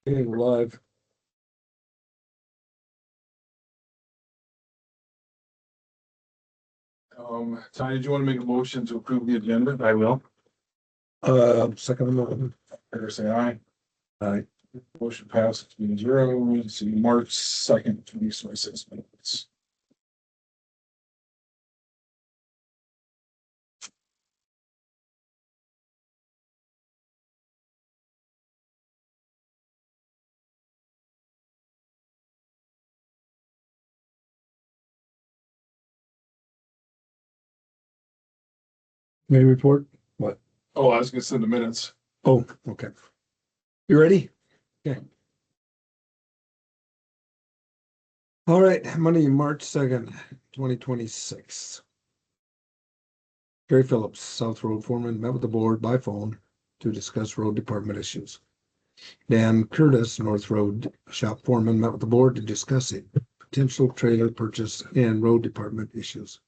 Okay, we're live. Ty, did you want to make a motion to approve the agenda? I will. Second one. Fair say aye. Aye. Motion passed 3-0. Let's see, March 2nd, 2026 minutes. May report? What? Oh, I was gonna send the minutes. Oh, okay. You ready? Okay. All right, Monday, March 2nd, 2026. Gary Phillips, South Road Foreman, met with the board by phone to discuss road department issues. Dan Curtis, North Road Shop Foreman, met with the board to discuss a potential trailer purchase and road department issues.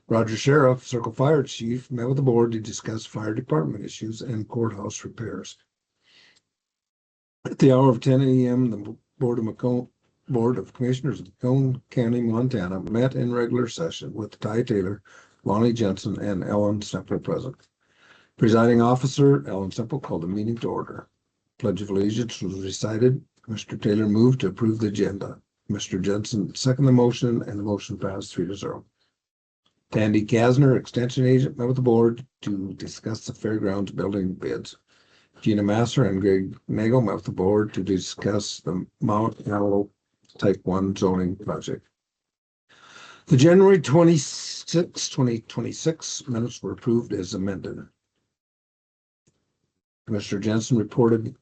Roger Sheriff, Circle Fire Chief, met with the board to discuss fire department issues and courthouse repairs. At the hour of 10 a.m., the Board of Commissioners of Macomb County, Montana, met in regular session with Ty Taylor, Lonnie Jensen, and Ellen Semple present. Presiding officer, Ellen Semple, called the meeting to order. Pledge of Allegiance was recited. Mr. Taylor moved to approve the agenda. Mr. Jensen seconded the motion, and the motion passed 3-0. Tandy Kasner, Extension Agent, met with the board to discuss the fairgrounds building bids. Gina Masser and Greg Nagel met with the board to discuss the Mount Antelope Type 1 zoning project. The January 26, 2026 minutes were approved as amended. Commissioner Jensen reported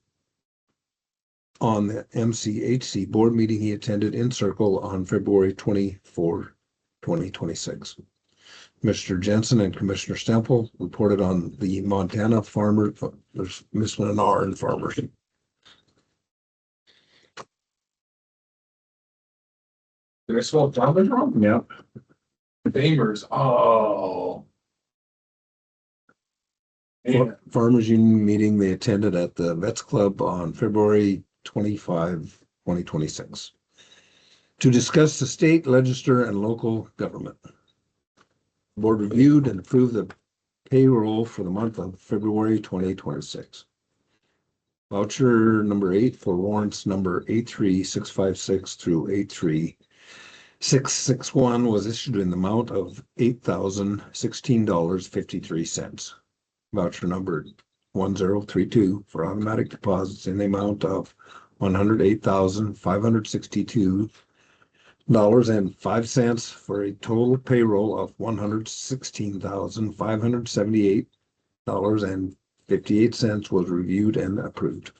on the MCHC board meeting he attended in Circle on February 24, 2026. Mr. Jensen and Commissioner Stemple reported on the Montana farmer. There's missing an R in farmers. Did I spell farmers wrong? Yeah. Famers. Oh. Man, Farmers Union meeting they attended at the Vets Club on February 25, 2026 to discuss the state legislature and local government. The board reviewed and approved the payroll for the month of February 2026. Voucher number 8 for warrants number 83656 through 83661 was issued in the amount of $8,016.53. Voucher number 1032 for automatic deposits in the amount of $108,562.05 for a total payroll of $116,578.58 was reviewed and approved.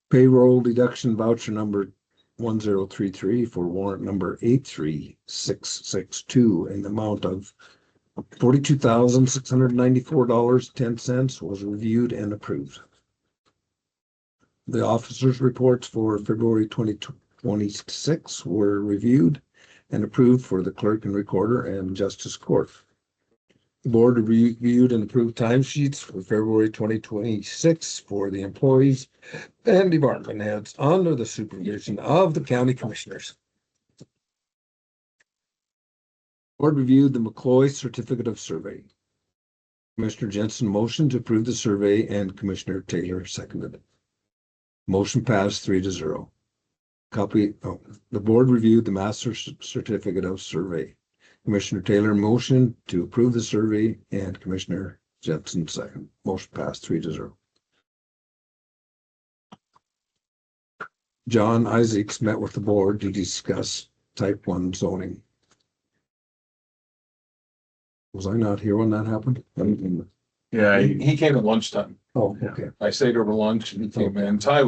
Payroll deduction voucher number 1033 for warrant number 83662 in the amount of $42,694.10 was reviewed and approved. The officers' reports for February 2026 were reviewed and approved for the clerk and recorder and justice court. The board reviewed and approved timesheets for February 2026 for the employees and department heads under the supervision of the county commissioners. Board reviewed the McCloy Certificate of Survey. Commissioner Jensen motioned to approve the survey and Commissioner Taylor seconded it. Motion passed 3-0. The board reviewed the Master Certificate of Survey. Commissioner Taylor motioned to approve the survey and Commissioner Jensen second. Motion passed 3-0. John Isaacs met with the board to discuss Type 1 zoning. Was I not here when that happened? yeah, he came at lunchtime. Oh, okay. I stayed over lunch and he came in. Ty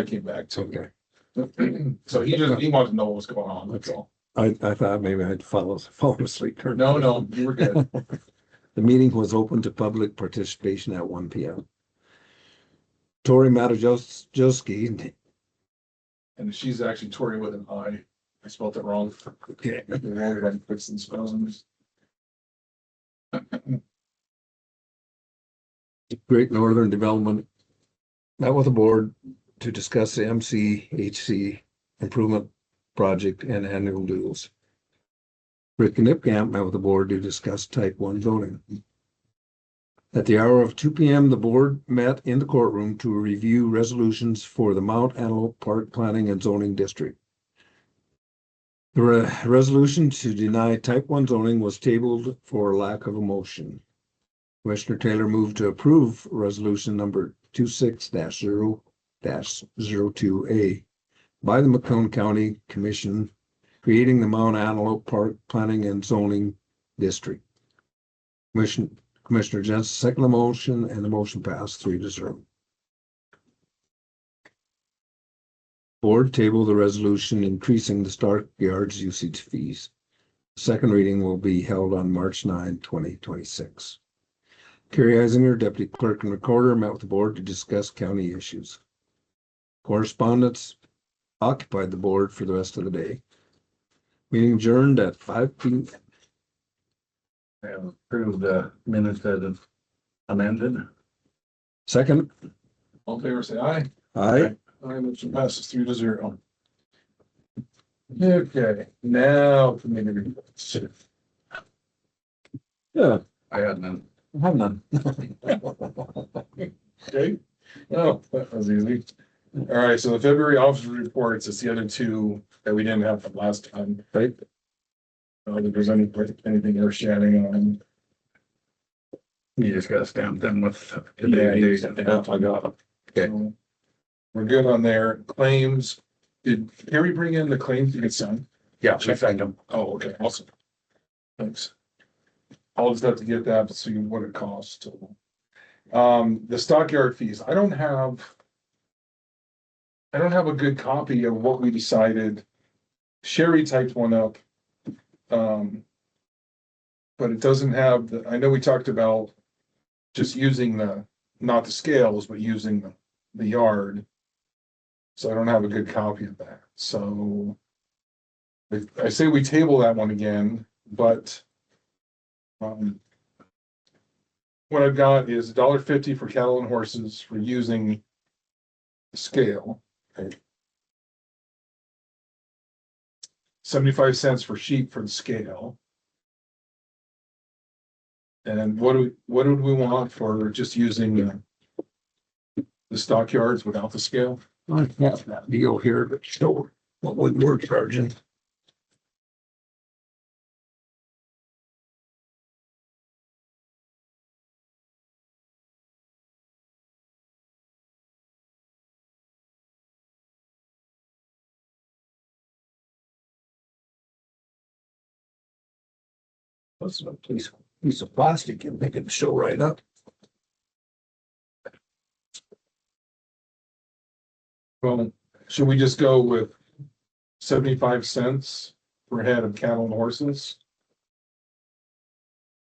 came back too. Okay. So he wanted to know what was going on. That's Okay. all. I thought maybe I'd fallen asleep. No, you were good. The meeting was open to public participation at 1 p.m. Tori Matajowski. And she's actually Tori with an I. I spelled it wrong. Okay. I'm fixing spellings. Great Northern Development met with the board to discuss the MCHC improvement project and annual dues. Rick Nipkamp met with the board to discuss type 1 zoning. At the hour of 2 p.m., the board met in the courtroom to review resolutions for the Mount Antelope Park Planning and Zoning District. The resolution to deny type 1 zoning was tabled for lack of a motion. Commissioner Taylor moved to approve resolution number 26-0-02A by the Macomb County Commission, creating the Mount Antelope Park Planning and Zoning District. Commissioner Jensen seconded the motion, and the motion passed 3-0. Board tabled the resolution increasing the stockyards usage fees. Second reading will be held on March 9, 2026. Carrie Eisinger, Deputy Clerk and Recorder, met with the board to discuss county issues. Correspondence occupied the board for the rest of the day. Meeting adjourned at 5 p.m. I have approved the minutes as amended. Second. All in favor, say aye. Aye. Aye, motion passes 3-0. Okay, now committee reports. Yeah, I had none. I have none. Okay, oh, that was easy. All right, so the February officer reports, it's the other two that we didn't have from last time. Right. I don't think there's anything earth shattering on. You just gotta stamp them with. Yeah, you today's sent date. them. I got it. Okay. So, we're good on there. Claims, did Carrie bring in the claims you could send? Yeah, she signed them. Oh, okay, awesome. Thanks. I'll just have to get that to see what it costs. The stockyard fees, I don't have a good copy of what we decided. Sherry typed one up. But it doesn't have I know we talked about just using not the scales, but using the yard. So I don't have a good copy of that. So I say we table that one again, but what I've got is $1.50 for cattle and horses for using the scale. Okay. 75 cents for sheep for the scale. And what do we want for just using the stockyards without the scale? I have that deal here that show what we were charging. What's a piece of plastic and make it show right up? Well, should we just go with 75 cents per head of cattle and horses?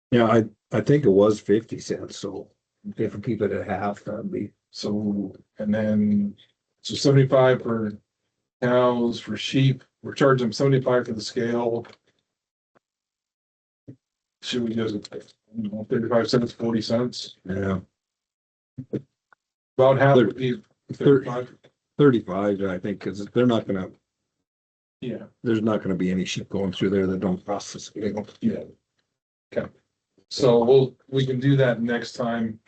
Yeah, I think it was 50 cents, so if we keep it at half, that'd be. So, and then, so 75 for cows, for sheep, we're charging them 75 for the scale. Should we just, 35 cents, 40 cents? Yeah. About half would be 35. 35, I think, because they're not gonna, Yeah, there's not gonna be any sheep going through there that don't cross the scale. yeah. Okay, so we can do that next time.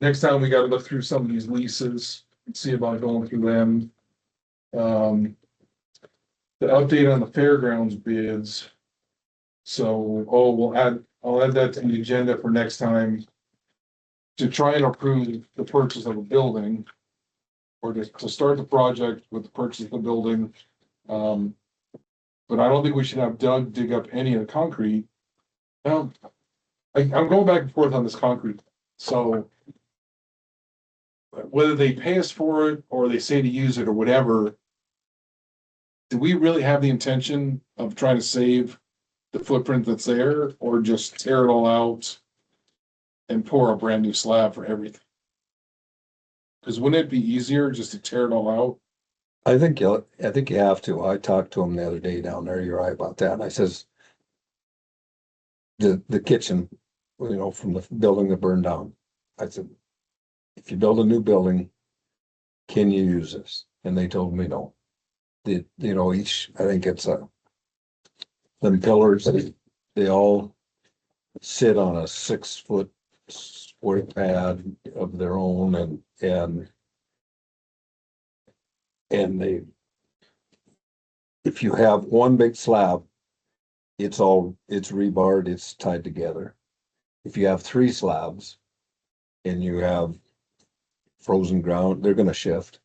Next time we gotta look through some of these leases and see about going through them. The update on the fairgrounds bids. So, I'll add that to the agenda for next time. To try and approve the purchase of a building. Or to start the project with the purchase of the building. But I don't think we should have Doug dig up any of the concrete. I'm going back and forth on this concrete, so. Whether they pay us for it or they say to use it or whatever. Do we really have the intention of trying to save the footprint that's there or just tear it all out? And pour a brand new slab for everything? Because wouldn't it be easier just to tear it all out? I think you have to. I talked to him the other day down there. You're right about that. And I says, the kitchen, from the building that burned down. I said, if you build a new building, can you use this? And they told me no. Each, I think it's them pillars, they all sit on a 6 foot square pad of their own and they, if you have one big slab, it's rebarred, it's tied together. If you have 3 slabs and you have frozen ground, they're gonna shift,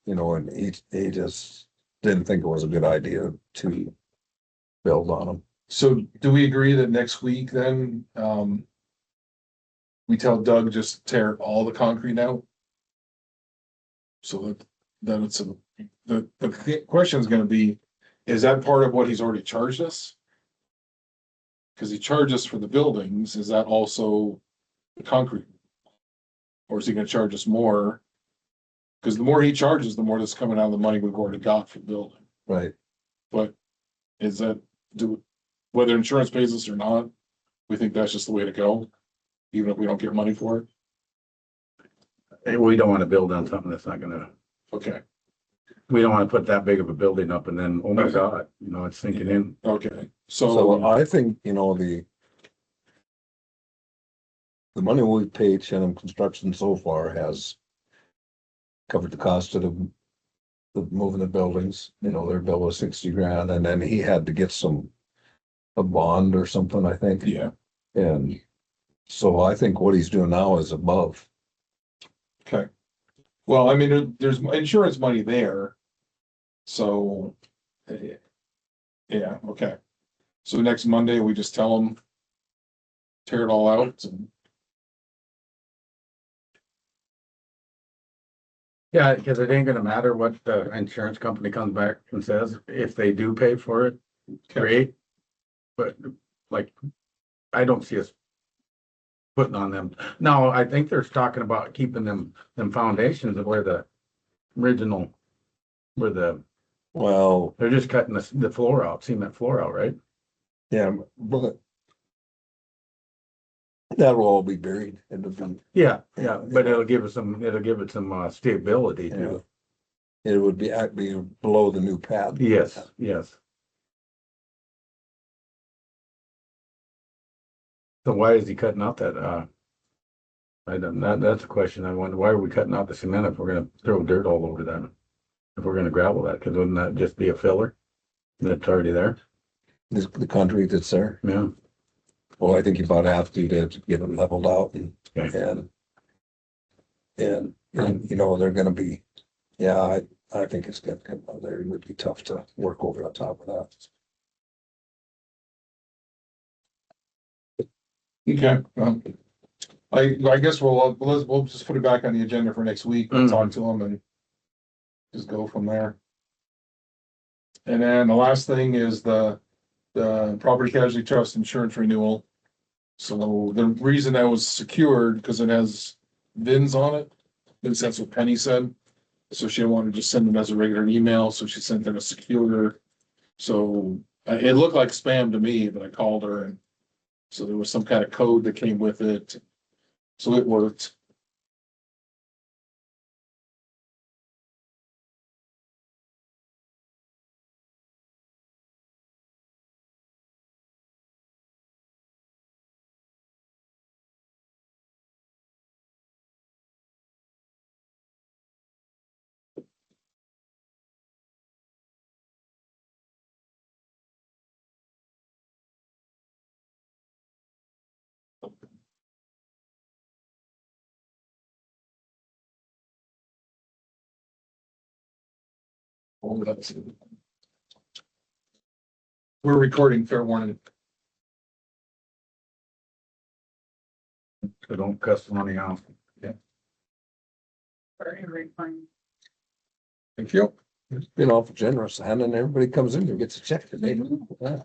and he just didn't think it was a good idea to build on them. So do we agree that next week then, we tell Doug just tear all the concrete out? So that it's the question is gonna be, is that part of what he's already charged us? Cause he charged us for the buildings, is that also the concrete? Or is he gonna charge us more? Cause the more he charges, the more that's coming out of the money we've already got for the building. Right. But is that, whether insurance pays us or not, we think that's just the way to go, even if we don't get money for it? We don't want to build on something that's not gonna, Okay, we don't want to put that big of a building up and then, oh my God, it's sinking in. okay, So so, I think, the money we've paid Shenham Construction so far has covered the cost of the moving the buildings, their bill was 60 grand, and then he had to get a bond or something, I think. yeah, And so I think what he's doing now is above. okay. Well, I mean, there's insurance money there. So, yeah, okay. So next Monday, we just tell them, tear it all out and, Yeah, because it ain't gonna matter what the insurance company comes back and says, if they do pay for it, great. But like, I don't see us putting on them. No, I think they're talking about keeping them foundations of where the original, Well, they're just cutting the floor out, cement floor out, right? yeah, but that will all be buried in the. Yeah, but it'll give it some stability Yeah. too. It would be below the new pad. Yes. So why is he cutting out that, that's a question I wonder, why are we cutting out the cement if we're gonna throw dirt all over that? If we're gonna gravel that, cause wouldn't that just be a filler? That's already there, The concrete that's there. yeah, Well, I think you about have to get it leveled out okay. and they're gonna be, yeah, I think it's gonna come out there. It would be tough to work over on top of that. okay. I guess we'll just put it back on the agenda for next week, we'll talk to them and just go from there. And then the last thing is the property casualty trust insurance renewal. So the reason that was secured, because it has VINs on it, at least that's what Penny said. So she didn't want to just send them as a regular email, so she sent them a secure. So it looked like spam to me, but I called her and so there was some kind of code that came with it. So it worked. Oh, that's it. We're recording, fair warning. So don't cuss the money out. Thank you. It's been awful generous, and then everybody comes in and gets a check today.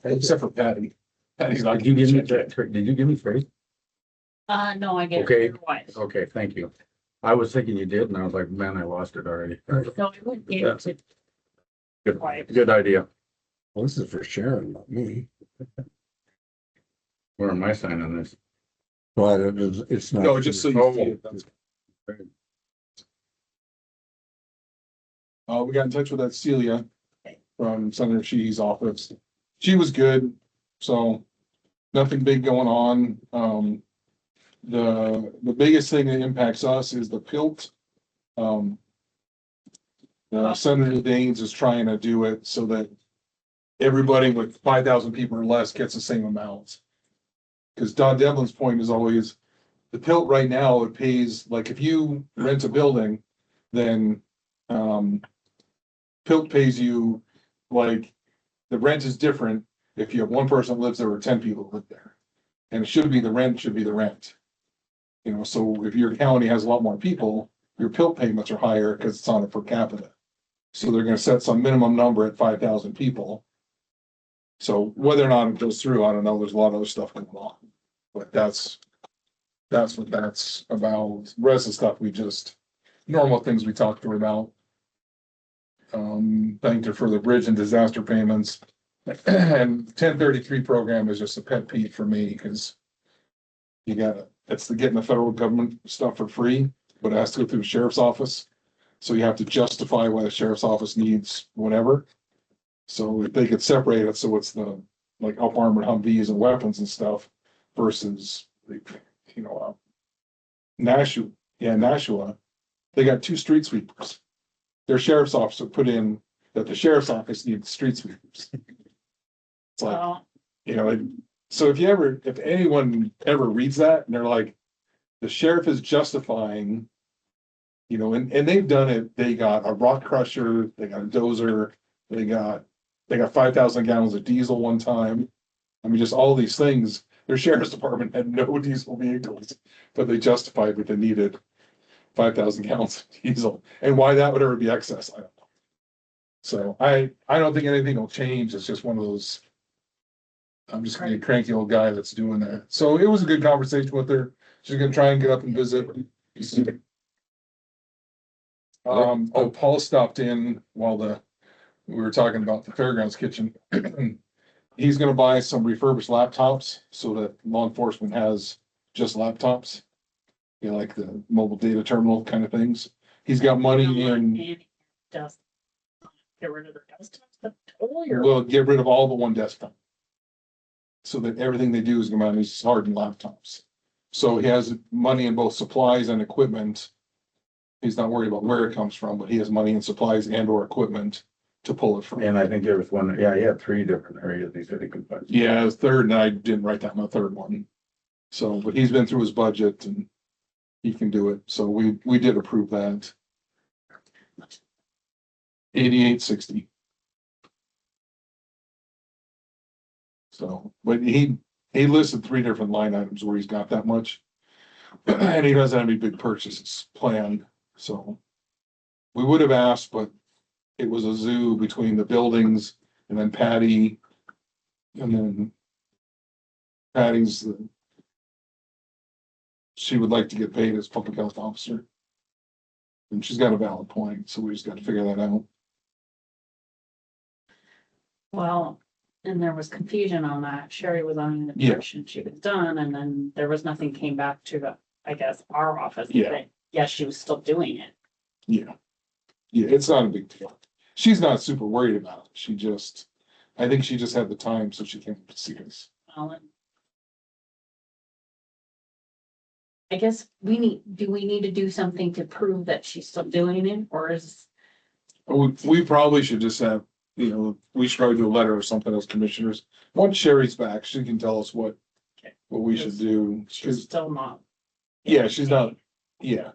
Except for Patty. Patty's not. Did you give me that? Did you give me three? No, I gave Okay. it twice. Okay, thank you. I was thinking you did, and I was like, man, I lost it already. So we would give it to Good, twice. good idea. Well, this is for Sharon, not me. Where am I signing this? Well, it's not. No, just so you see it. That's- We got in touch with that Celia from Senator Sheehy's office. She was good, so nothing big going on. The biggest thing that impacts us is the PILT. Senator Daines is trying to do it so that everybody with 5,000 people or less gets the same amount. Because Don Devlin's point is always, the PILT right now, it pays, like if you rent a building, then PILT pays you, like, the rent is different if you have one person that lives there or 10 people that live there. And it should be, the rent should be the rent. You know, so if your county has a lot more people, your PILT payments are higher because it's on a per capita. So they're gonna set some minimum number at 5,000 people. So whether or not it goes through, I don't know, there's a lot of other stuff going on. But that's what that's about. The rest of the stuff, we just, normal things we talked to her about. Thanked her for the bridge and disaster payments. And 1033 program is just a pet peeve for me, because it's getting the federal government stuff for free, but it has to go through the sheriff's office. So you have to justify why the sheriff's office needs whatever. So if they could separate it, so it's the, like, up armored Humvees and weapons and stuff versus, you know, Nashua, they got 2 street sweepers. Their sheriff's officer put in that the sheriff's office needs street sweepers. It's like, Well, you know, so if anyone ever reads that and they're like, the sheriff is justifying, you know, and they've done it, they got a rock crusher, they got a dozer, they got 5,000 gallons of diesel one time. I mean, just all these things, their sheriff's department had no diesel vehicles, but they justified that they needed 5,000 gallons of diesel, and why that would ever be excess, I don't know. So I don't think anything will change, it's just one of those, I'm just gonna be a cranky old guy that's doing that. So it was a good conversation with her. She's gonna try and get up and visit. Paul stopped in while we were talking about the fairgrounds kitchen. He's gonna buy some refurbished laptops so that law enforcement has just laptops. You know, like the mobile data terminal kind of things. He's got money in, Dust. Get rid of their desktops, but totally, or will get rid of all but one desktop. So that everything they do is gonna be on these hardened laptops. So he has money in both supplies and equipment. He's not worried about where it comes from, but he has money in supplies and or equipment to pull it from. And I think there was one, yeah, he had 3 different areas he said he could find. Yeah, his third, and I didn't write down my third one. So, but he's been through his budget and he can do it. So we did approve that. 8860. So, but he listed 3 different line items where he's got that much. And he doesn't have any big purchases planned, so. We would have asked, but it was a zoo between the buildings and then Patty. And then Patty's she would like to get paid as public health officer. And she's got a valid point, so we just got to figure that out. well, and there was confusion on that. Sherry was on the Yeah. direction she was done, and then there was nothing came back to the, I guess, our office. Yeah. that, yes, she was still doing it. Yeah. Yeah, it's not a big deal. She's not super worried about it. I think she just had the time, so she came to see us. Well, and I guess do we need to do something to prove that she's still doing it, or is, We probably should just have, you know, we should probably do a letter or something as commissioners. Once Sherry's back, she can tell us what we should do. she's 'Cause, still not? yeah, she's not, yeah.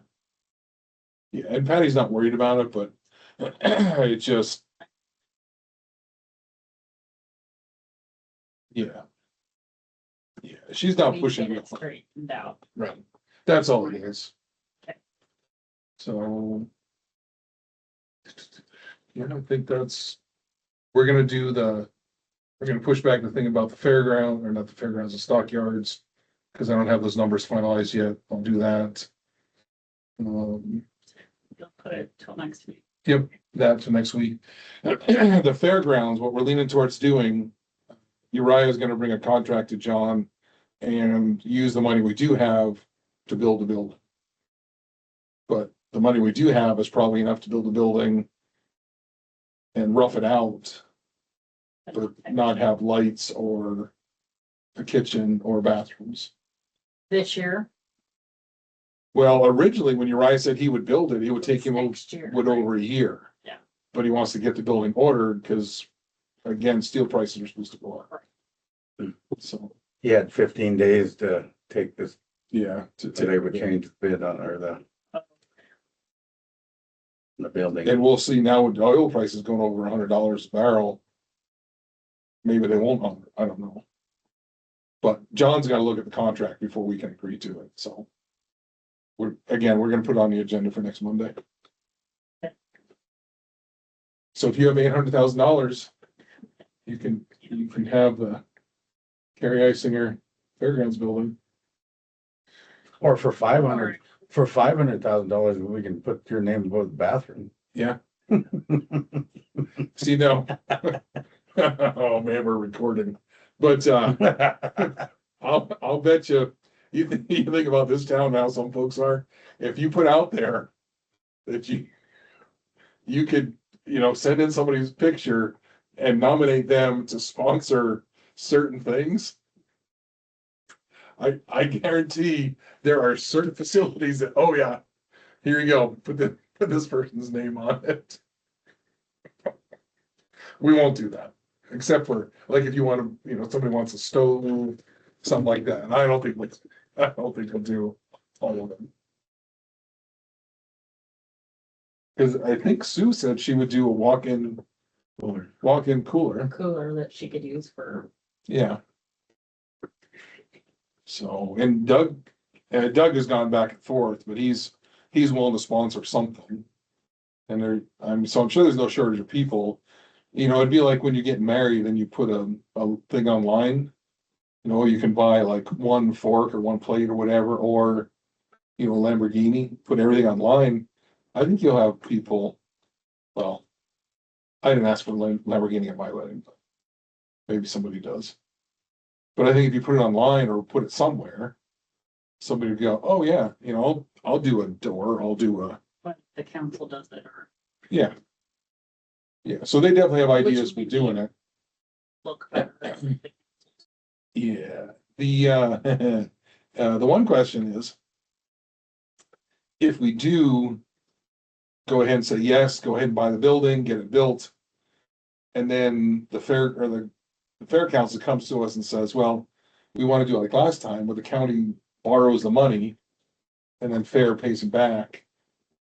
Yeah, and Patty's not worried about it, but it just. Yeah. Yeah, she's not We pushing get it. it straightened out. Right, that's all it is. Okay. So. Yeah, I think we're gonna push back the thing about the fairground, or not the fairgrounds, the stockyards. Cause I don't have those numbers finalized yet, I'll do that. You'll put it till next week. Yep, that to next week. The fairgrounds, what we're leaning towards doing, Uriah is gonna bring a contract to John and use the money we do have to build a building. But the money we do have is probably enough to build a building and rough it out, but not have lights or a kitchen or bathrooms. This year, Well, originally, when Uriah said he would build it, it would take him next year. over a year. Yeah. But he wants to get the building ordered, because again, steel prices are supposed to go up. So, He had 15 days to take this, yeah. so they would change the bid on, or the building. And we'll see now with oil prices going over $100 a barrel. Maybe they won't, I don't know. But John's gotta look at the contract before we can agree to it, so. We're gonna put it on the agenda for next Monday. Okay. So if you have $800,000, you can have the Carrie Isinger Fairgrounds building. Or for $500,000, we can put your name above the bathroom. Yeah. See now. Oh man, we're recording, but I'll bet you think about this town, how some folks are, if you put out there that you could, send in somebody's picture and nominate them to sponsor certain things. I guarantee there are certain facilities that, oh yeah, here you go, put this person's name on it. We won't do that, except for like if you want to, somebody wants a stove, something like that. And I don't think we'll do all of them. Because I think Sue said she would do a walk-in cooler. Cooler that she could use for, Yeah. So, and Doug has gone back and forth, but he's willing to sponsor something. And I'm sure there's no shortage of people. It'd be like when you get married and you put a thing online. You can buy like one fork or one plate or whatever, or, Lamborghini, put everything online. I think you'll have people, well, I didn't ask for Lamborghini at my wedding, but maybe somebody does. But I think if you put it online or put it somewhere, somebody would go, oh yeah, I'll do a door, I'll do a, what the council does it or yeah. Yeah, so they definitely have Which ideas for would be doing it. look better. Yeah, the one question is, if we do go ahead and say yes, go ahead and buy the building, get it built, and then the fair council comes to us and says, well, we want to do it like last time, where the county borrows the money and then fair pays them back.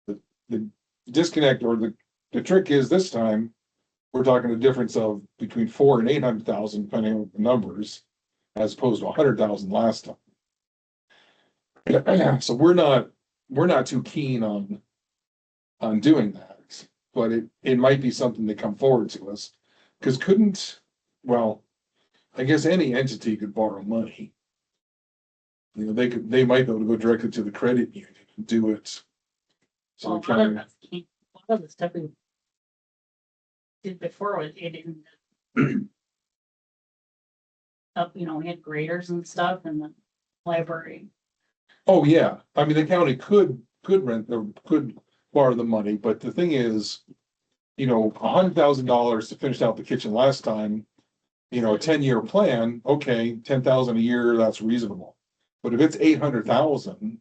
The disconnect or the trick is this time, we're talking a difference of between 400,000 and 800,000, depending on the numbers, as opposed to 100,000 last time. So we're not too keen on doing that, but it might be something that come forward to us. Because I guess any entity could borrow money. They might be able to go directly to the credit union and do it. So Well, the county, a lot of the stuff we did before, it didn't. We had graders and stuff in the library. oh yeah, I mean, the county could rent or could borrow the money, but the thing is, $100,000 to finish out the kitchen last time, a 10-year plan, okay, 10,000 a year, that's reasonable. But if it's 800,000,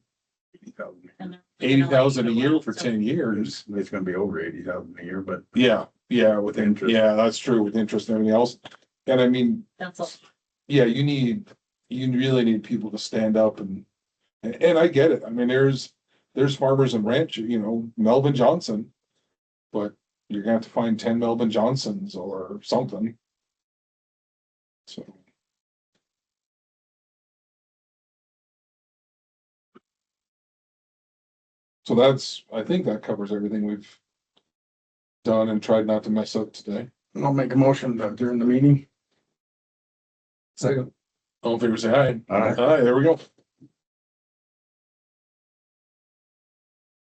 And they're 80,000 a year for so 10 years. It's gonna be over 80,000 a year, but Yeah, with interest. Yeah, that's true, with interest and everything else. And I mean, That's a, yeah, you really need people to stand up and I get it. I mean, there's farmers and ranchers, Melvin Johnson. But you're gonna have to find 10 Melvin Johnsons or something. So I think that covers everything we've done and tried not to mess up today. I'll make a motion during the meeting. Second. All in favor, say aye. Aye. Aye, there we go.